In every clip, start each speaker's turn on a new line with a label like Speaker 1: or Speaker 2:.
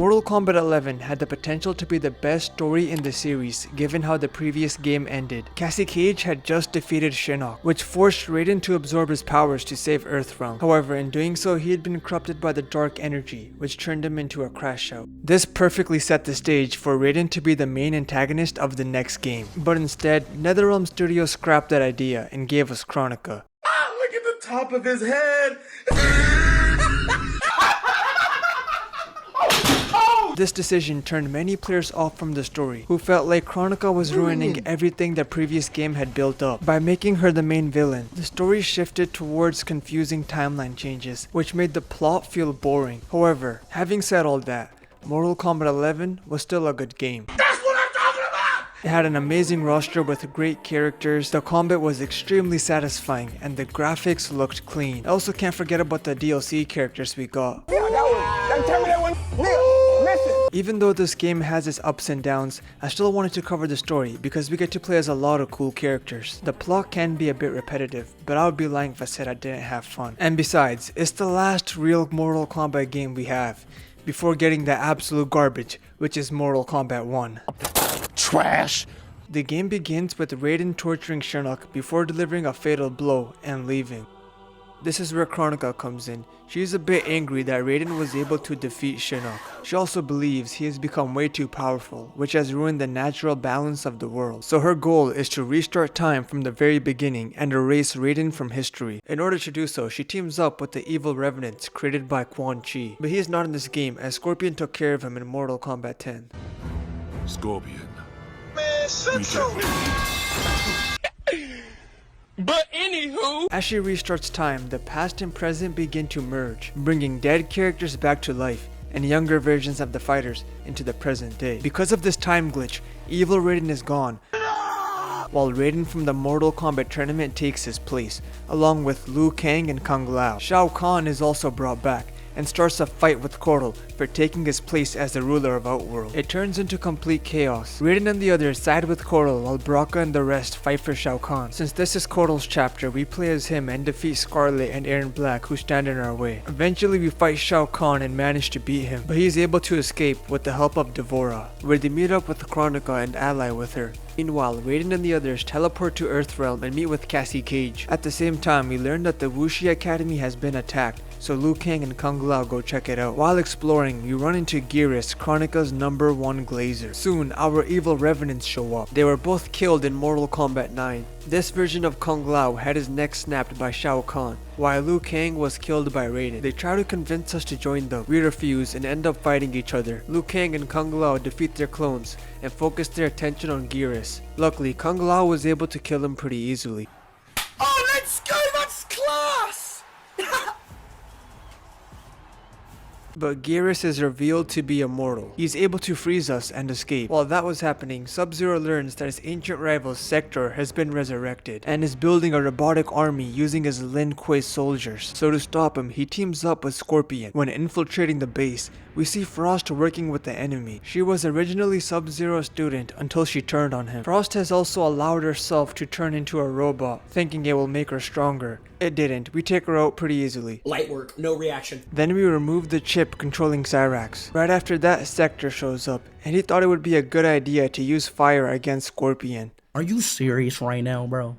Speaker 1: Mortal Kombat 11 had the potential to be the best story in the series given how the previous game ended. Cassie Cage had just defeated Shinnok, which forced Raiden to absorb his powers to save Earthrealm. However, in doing so he had been corrupted by the dark energy, which turned him into a crash out. This perfectly set the stage for Raiden to be the main antagonist of the next game. But instead, NetherRealm Studios scrapped that idea and gave us Kronika.
Speaker 2: Ah, look at the top of his head!
Speaker 1: This decision turned many players off from the story, who felt like Kronika was ruining everything the previous game had built up. By making her the main villain, the story shifted towards confusing timeline changes, which made the plot feel boring. However, having said all that, Mortal Kombat 11 was still a good game.
Speaker 2: That's what I'm talking about!
Speaker 1: It had an amazing roster with great characters, the combat was extremely satisfying, and the graphics looked clean. I also can't forget about the DLC characters we got. Even though this game has its ups and downs, I still wanted to cover the story because we get to play as a lot of cool characters. The plot can be a bit repetitive, but I would be lying if I said I didn't have fun. And besides, it's the last real Mortal Kombat game we have, before getting the absolute garbage, which is Mortal Kombat 1.
Speaker 2: Trash!
Speaker 1: The game begins with Raiden torturing Shinnok before delivering a fatal blow and leaving. This is where Kronika comes in. She's a bit angry that Raiden was able to defeat Shinnok. She also believes he has become way too powerful, which has ruined the natural balance of the world. So her goal is to restart time from the very beginning and erase Raiden from history. In order to do so, she teams up with the evil revenants created by Quan Chi. But he is not in this game, as Scorpion took care of him in Mortal Kombat 10.
Speaker 2: Scorpion. Man, But anywho,
Speaker 1: as she restarts time, the past and present begin to merge, bringing dead characters back to life and younger versions of the fighters into the present day. Because of this time glitch, evil Raiden is gone, while Raiden from the Mortal Kombat tournament takes his place, along with Liu Kang and Kung Lao. Shao Kahn is also brought back and starts a fight with Kotal for taking his place as the ruler of Outworld. It turns into complete chaos. Raiden and the others side with Kotal while Baraka and the rest fight for Shao Kahn. Since this is Kotal's chapter, we play as him and defeat Scarlet and Erron Black, who stand in our way. Eventually we fight Shao Kahn and manage to beat him, but he is able to escape with the help of D'Vorah, where they meet up with Kronika and ally with her. Meanwhile, Raiden and the others teleport to Earthrealm and meet with Cassie Cage. At the same time, we learn that the Wuxi Academy has been attacked, so Liu Kang and Kung Lao go check it out. While exploring, we run into Geras, Kronika's #1 glazer. Soon, our evil revenants show up. They were both killed in Mortal Kombat 9. This version of Kung Lao had his neck snapped by Shao Kahn, while Liu Kang was killed by Raiden. They try to convince us to join them. We refuse and end up fighting each other. Liu Kang and Kung Lao defeat their clones and focus their attention on Geras. Luckily, Kung Lao was able to kill him pretty easily.
Speaker 2: oh, let's go! That's class!
Speaker 1: But Geras is revealed to be immortal. He's able to freeze us and escape. While that was happening, Sub-Zero learns that his ancient rival Sector has been resurrected and is building a robotic army using his Lin Kuei soldiers. So to stop him, he teams up with Scorpion. When infiltrating the base, we see Frost working with the enemy. She was originally Sub-Zero's student until she turned on him. Frost has also allowed herself to turn into a robot, thinking it will make her stronger. It didn't. We take her out pretty easily.
Speaker 3: Light work, no reaction.
Speaker 1: Then we remove the chip controlling Cyrax. Right after that, Sector shows up, and he thought it would be a good idea to use fire against Scorpion.
Speaker 3: Are you serious right now, bro?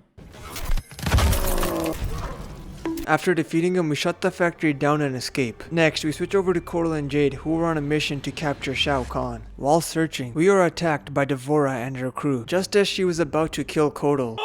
Speaker 1: After defeating him, we shut the factory down and escape. Next, we switch over to Kotal and Jade, who are on a mission to capture Shao Kahn. While searching, we are attacked by D'Vorah and her crew, just as she was about to kill Kotal.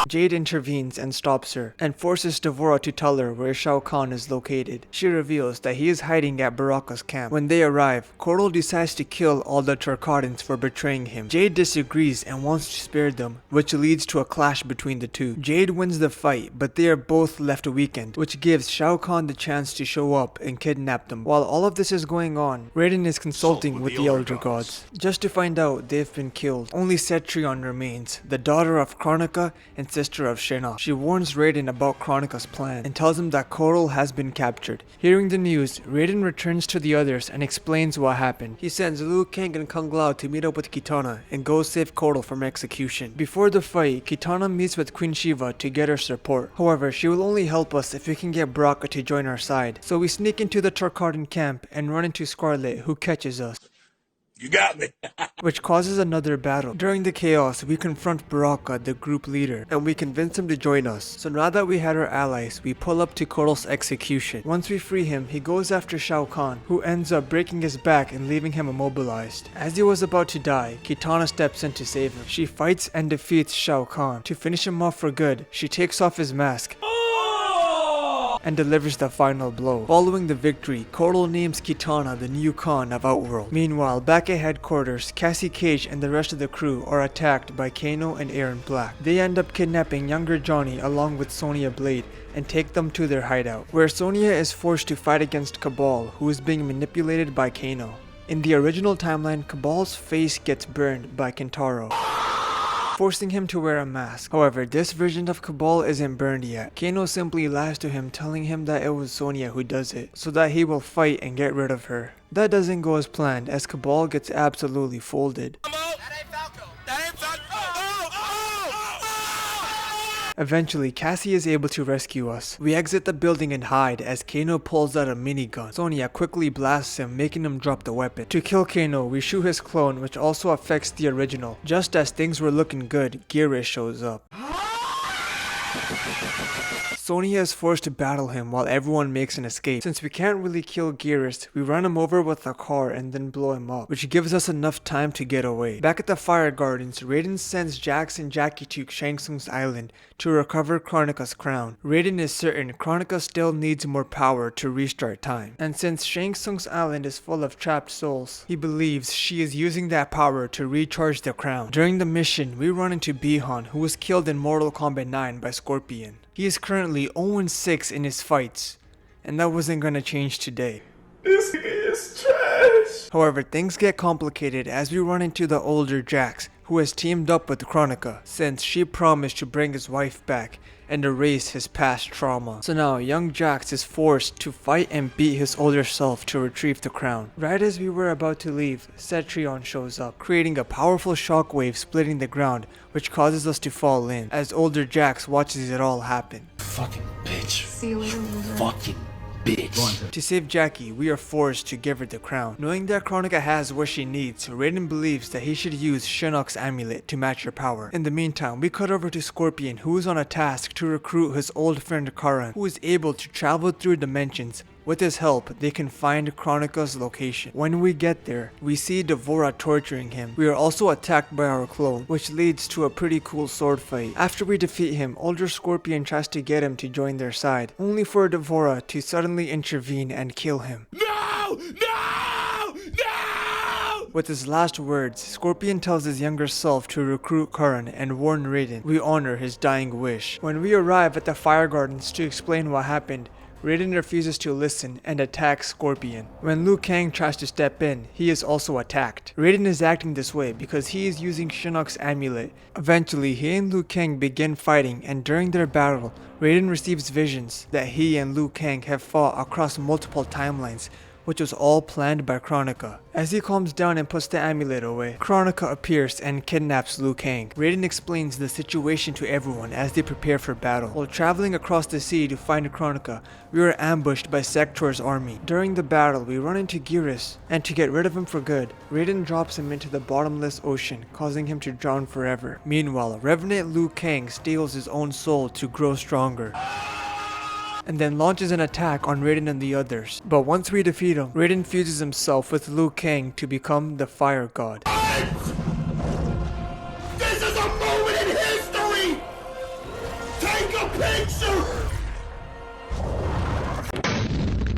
Speaker 1: Jade intervenes and stops her, and forces D'Vorah to tell her where Shao Kahn is located. She reveals that he is hiding at Baraka's camp. When they arrive, Kotal decides to kill all the Tarkatans for betraying him. Jade disagrees and wants to spare them, which leads to a clash between the two. Jade wins the fight, but they are both left weakened, which gives Shao Kahn the chance to show up and kidnap them. While all of this is going on, Raiden is consulting with the Elder Gods, just to find out they've been killed. Only Cetrion remains, the daughter of Kronika and sister sister of Shinnok. She warns Raiden about Kronika's plan and tells him that Kotal has been captured. Hearing the news, Raiden returns to the others and explains what happened. He sends Liu Kang and Kung Lao to meet up with Kitana and go save Kotal from execution. Before the fight, Kitana meets with Queen Shiva to get her support. However, she will only help us if we can get Baraka to join our side. So we sneak into the Tarkatan camp and run into Scarlet, who catches us.
Speaker 2: You got me.
Speaker 1: Which causes another battle. During the chaos, we confront Baraka, the group leader, and we convince him to join us. So now that we had our allies, we pull up to Kotal's execution. Once we free him, he goes after Shao Kahn, who ends up breaking his back and leaving him immobilized. As he was about to die, Kitana steps in to save him. She fights and defeats Shao Kahn. To finish him off for good, she takes off his mask and delivers the final blow. Following the victory, Kotal names Kitana the new Khan of Outworld. Meanwhile, back at headquarters, Cassie Cage and the rest of the crew are attacked by Kano and Aaron Black. They end up kidnapping younger Johnny along with Sonya Blade and take them to their hideout, where Sonya is forced to fight against Cabal, who is being manipulated by Kano. In the original timeline, Cabal's face gets burned by Kentaro, forcing him to wear a mask. However, this version of Cabal isn't burned yet. Kano simply lies to him, telling him that it was Sonya who does it, so that he will fight and get rid of her. That doesn't go as planned, as Cabal gets absolutely folded. Eventually, Cassie is able to rescue us. We exit the building and hide as Kano pulls out a minigun. Sonya quickly blasts him, making him drop the weapon. To kill Kano, we shoot his clone, which also affects the original. Just as things were looking good, Geras shows up. Sonya is forced to battle him while everyone makes an escape. Since we can't really kill Geras, we run him over with a car and then blow him up, which gives us enough time to get away. Back at the Fire Gardens, Raiden sends Jax and Jackie to Shang Tsung's island to recover Kronika's crown. Raiden is certain Kronika still needs more power to restart time. And since Shang Tsung's island is full of trapped souls, he believes she is using that power to recharge the crown. During the mission, we run into Bihan, who was killed in Mortal Kombat 9 by Scorpion. He is currently 0-6 in his fights, and that wasn't gonna change today.
Speaker 2: This is trash.
Speaker 1: However, things get complicated as we run into the older Jax, who has teamed up with Kronika since she promised to bring his wife back and erase his past trauma. So now young Jax is forced to fight and beat his older self to retrieve the crown. Right as we were about to leave, Cetrion shows up, creating a powerful shockwave splitting the ground, which causes us to fall in, as older Jax watches it all happen.
Speaker 2: Fucking bitch.
Speaker 4: See you later, loser.
Speaker 2: Fucking bitch.
Speaker 1: To save Jackie, we are forced to give her the crown. Knowing that Kronika has what she needs, Raiden believes that he should use Shinnok's amulet to match her power. In the meantime, we cut over to Scorpion, who is on a task to recruit his old friend Karan, who is able to travel through dimensions. With his help, they can find Kronika's location. When we get there, we see Devora torturing him. We are also attacked by our clone, which leads to a pretty cool sword fight. After we defeat him, older Scorpion tries to get him to join their side, only for Devora to suddenly intervene and kill him.
Speaker 2: No! No! No!
Speaker 1: With his last words, Scorpion tells his younger self to recruit Karan and warn Raiden. We honor his dying wish. When we arrive at the Fire Gardens to explain what happened, Raiden refuses to listen and attacks Scorpion. When Liu Kang tries to step in, he is also attacked. Raiden is acting this way because he is using Shinnok's amulet. Eventually, he and Liu Kang begin fighting, and during their battle, Raiden receives visions that he and Liu Kang have fought across multiple timelines, which was all planned by Kronika. As he calms down and puts the amulet away, Kronika appears and kidnaps Liu Kang. Raiden explains the situation to everyone as they prepare for battle. While traveling across the sea to find Kronika, we are ambushed by Sector's army. During the battle, we run into Geras, and to get rid of him for good, Raiden drops him into the bottomless ocean, causing him to drown forever. Meanwhile, Revenant Liu Kang steals his own soul to grow stronger, and then launches an attack on Raiden and the others. But once we defeat him, Raiden fuses himself with Liu Kang to become the Fire God.
Speaker 2: This is a moment in history! Take a picture!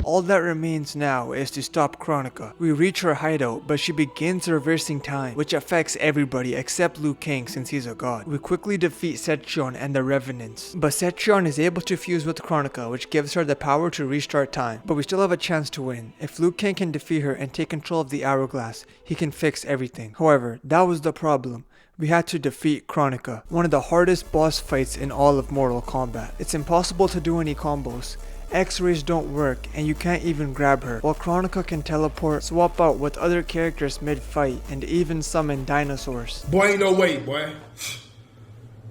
Speaker 1: All that remains now is to stop Kronika. We reach her hideout, but she begins reversing time, which affects everybody except Liu Kang since he's a god. We quickly defeat Cetrion and the Revenants, but Cetrion is able to fuse with Kronika, which gives her the power to restart time. But we still have a chance to win. If Liu Kang can defeat her and take control of the hourglass, he can fix everything. However, that was the problem. We had to defeat Kronika, one of the hardest boss fights in all of Mortal Kombat. It's impossible to do any combos. X-rays don't work and you can't even grab her, while Kronika can teleport, swap out with other characters mid-fight, and even summon dinosaurs.
Speaker 2: Boy, ain't no way, boy.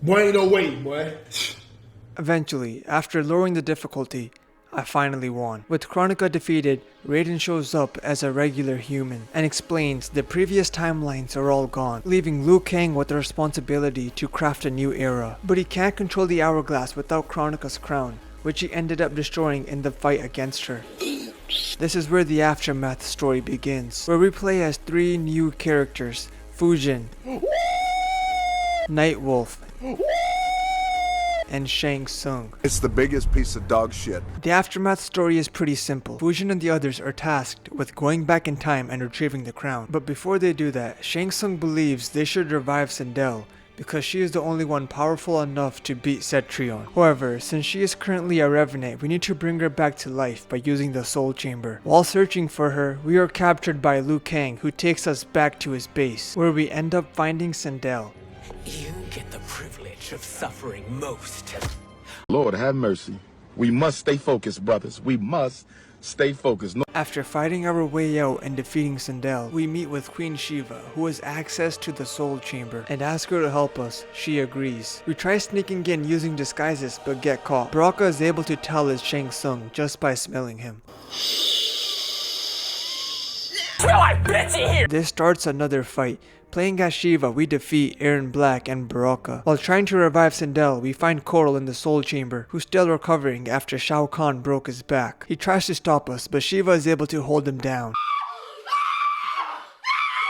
Speaker 2: Boy, ain't no way, boy.
Speaker 1: Eventually, after lowering the difficulty, I finally won. With Kronika defeated, Raiden shows up as a regular human and explains the previous timelines are all gone, leaving Liu Kang with the responsibility to craft a new era. But he can't control the hourglass without Kronika's crown, which he ended up destroying in the fight against her. This is where the Aftermath story begins, where we play as 3 new characters: Fujin, Nightwolf, and Shang Tsung.
Speaker 4: It's the biggest piece of dog shit.
Speaker 1: The Aftermath story is pretty simple. Fujin and the others are tasked with going back in time and retrieving the crown. But before they do that, Shang Tsung believes they should revive Sindel, because she is the only one powerful enough to beat Cetrion. However, since she is currently a revenant, we need to bring her back to life by using the Soul Chamber. While searching for her, we are captured by Liu Kang, who takes us back to his base, where we end up finding Sindel.
Speaker 5: You get the privilege of suffering most.
Speaker 4: Lord have mercy. We must stay focused, brothers. We must stay focused.
Speaker 1: After fighting our way out and defeating Sindel, we meet with Queen Shiva, who has access to the Soul Chamber, and ask her to help us. She agrees. We try sneaking in using disguises but get caught. Baraka is able to tell it's Shang Tsung just by smelling him. This starts another fight. Playing as Shiva, we defeat Aaron Black and Baraka. While trying to revive Sindel, we find Coral in the Soul Chamber, who's still recovering after Shao Kahn broke his back. He tries to stop us, but Shiva is able to hold him down,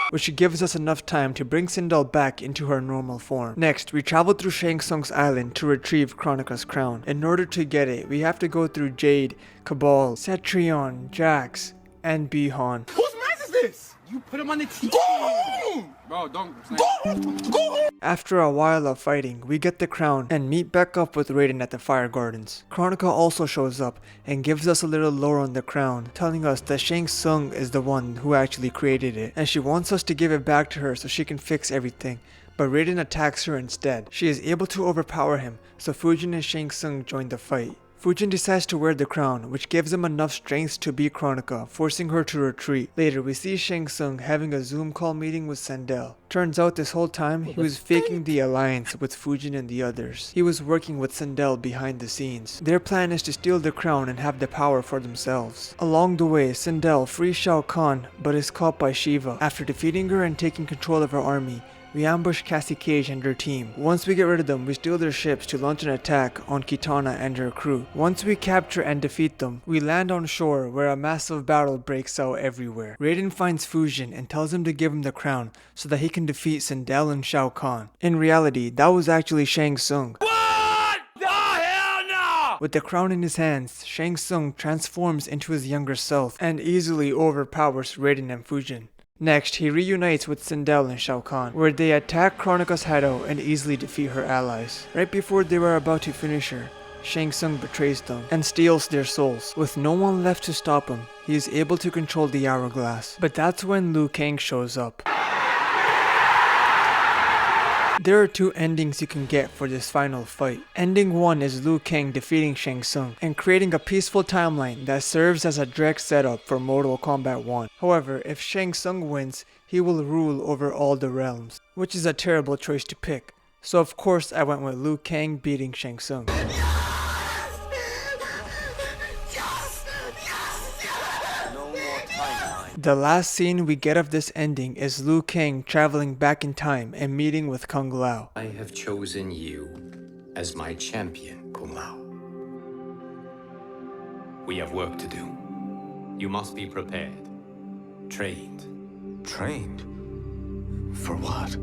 Speaker 1: which gives us enough time to bring Sindel back into her normal form. Next, we travel through Shang Tsung's island to retrieve Kronika's crown. In order to get it, we have to go through Jade, Cabal, Cetrion, Jax, and Bihan.
Speaker 2: Whose mess is this?
Speaker 5: You put him on the TV.
Speaker 2: Go home!
Speaker 5: Bro, don't.
Speaker 2: Go home!
Speaker 1: After a while of fighting, we get the crown and meet back up with Raiden at the Fire Gardens. Kronika also shows up and gives us a little lore on the crown, telling us that Shang Tsung is the one who actually created it, and she wants us to give it back to her so she can fix everything. But Raiden attacks her instead. She is able to overpower him, so Fujin and Shang Tsung join the fight. Fujin decides to wear the crown, which gives him enough strength to beat Kronika, forcing her to retreat. Later, we see Shang Tsung having a Zoom call meeting with Sindel. Turns out this whole time, he was faking the alliance with Fujin and the others. He was working with Sindel behind the scenes. Their plan is to steal the crown and have the power for themselves. Along the way, Sindel frees Shao Kahn, but is caught by Shiva. After defeating her and taking control of her army, we ambush Cassie Cage and her team. Once we get rid of them, we steal their ships to launch an attack on Kitana and her crew. Once we capture and defeat them, we land on shore where a massive battle breaks out everywhere. Raiden finds Fujin and tells him to give him the crown so that he can defeat Sindel and Shao Kahn. In reality, that was actually Shang Tsung.
Speaker 5: What? The hell no!
Speaker 1: With the crown in his hands, Shang Tsung transforms into his younger self and easily overpowers Raiden and Fujin. Next, he reunites with Sindel and Shao Kahn, where they attack Kronika's hideout and easily defeat her allies. Right before they were about to finish her, Shang Tsung betrays them and steals their souls. With no one left to stop him, he is able to control the hourglass. But that's when Liu Kang shows up. There are 2 endings you can get for this final fight. Ending 1 is Liu Kang defeating Shang Tsung and creating a peaceful timeline that serves as a direct setup for Mortal Kombat 1. However, if Shang Tsung wins, he will rule over all the realms, which is a terrible choice to pick. So of course I went with Liu Kang beating Shang Tsung. The last scene we get of this ending is Liu Kang traveling back in time and meeting with Kung Lao.
Speaker 6: I have chosen you as my champion, Kung Lao. We have work to do. You must be prepared, trained.
Speaker 7: Trained? For what?